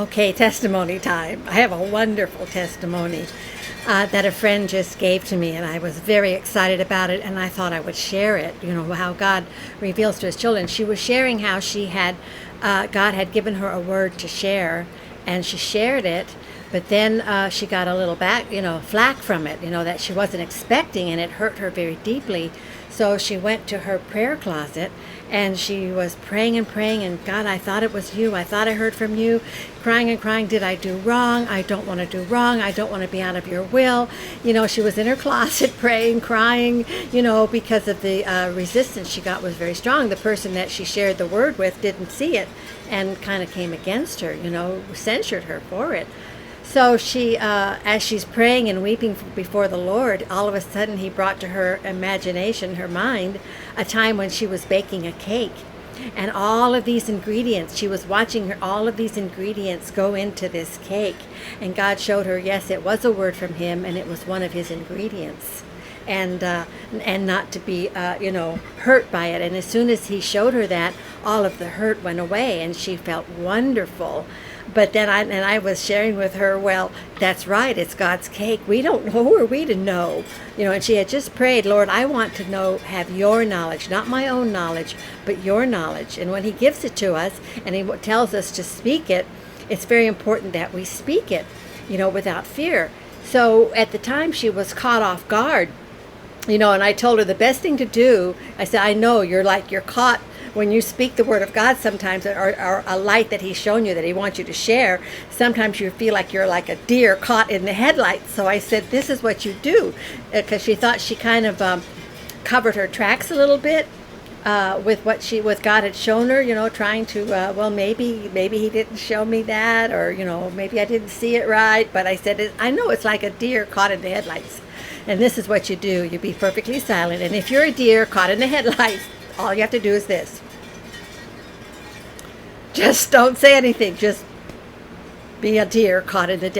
Okay, testimony time. I have a wonderful testimony that a friend just gave to me, and I was very excited about it, and I thought I would share it. You know, how God reveals to his children. She was sharing how God had given her a word to share, and she shared it, but then she got a little flack from it, that she wasn't expecting, and it hurt her very deeply. So she went to her prayer closet and she was praying and praying, and God, I thought it was you. I thought I heard from you. Crying and crying, did I do wrong? I don't want to do wrong. I don't want to be out of your will. She was in her closet praying, crying, because of the resistance she got was very strong. The person that she shared the word with didn't see it and kind of came against her, censured her for it. So she, as she's praying and weeping before the Lord, all of a sudden he brought to her imagination, her mind, a time when she was baking a cake. And all of these ingredients, she was watching all of these ingredients go into this cake. And God showed her, yes, it was a word from him, and it was one of his ingredients. And not to be, hurt by it. And as soon as he showed her that, all of the hurt went away, and she felt wonderful. But then I was sharing with her, well, that's right, it's God's cake. We don't know. Who are we to know? And she had just prayed, Lord, I want to have your knowledge, not my own knowledge, but your knowledge. And when he gives it to us and he tells us to speak it, it's very important that we speak it, without fear. So at the time she was caught off guard, and I told her the best thing to do, I said, I know you're caught when you speak the word of God sometimes, or a light that he's shown you that he wants you to share. Sometimes you feel like you're like a deer caught in the headlights. So I said, this is what you do, because she thought she kind of covered her tracks a little bit with what God had shown her, trying to, maybe he didn't show me that, or, maybe I didn't see it right. But I said, I know it's like a deer caught in the headlights. And this is what you do. You be perfectly silent. And if you're a deer caught in the headlights, all you have to do is this. Just don't say anything. Just be a deer caught in the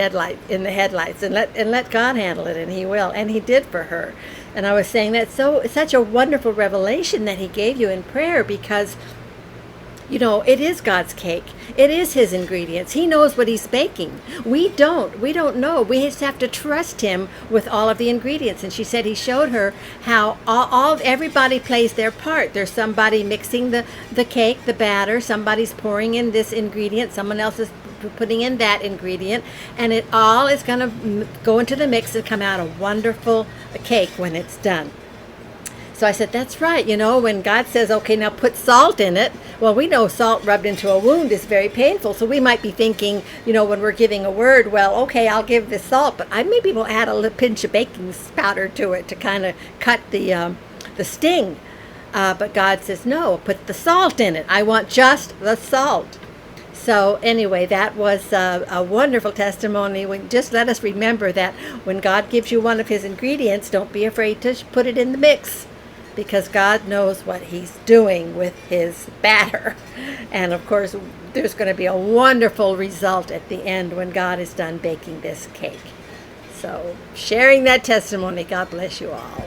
headlights, and let God handle it, and he will. And he did for her. And I was saying that's such a wonderful revelation that he gave you in prayer, because it is God's cake. It is his ingredients. He knows what he's baking. We don't know. We just have to trust him with all of the ingredients. And she said he showed her how everybody plays their part. There's somebody mixing the cake, the batter. Somebody's pouring in this ingredient. Someone else is putting in that ingredient. And it all is going to go into the mix and come out a wonderful cake when it's done. So I said, that's right. When God says, okay, now put salt in it. Well, we know salt rubbed into a wound is very painful. So we might be thinking, when we're giving a word, well, okay, I'll give this salt, but I maybe will add a little pinch of baking powder to it to kind of cut the sting. But God says, no, put the salt in it. I want just the salt. So anyway, that was a wonderful testimony. Just let us remember that when God gives you one of his ingredients, don't be afraid to put it in the mix, because God knows what he's doing with his batter. And of course, there's going to be a wonderful result at the end when God is done baking this cake. So sharing that testimony, God bless you all.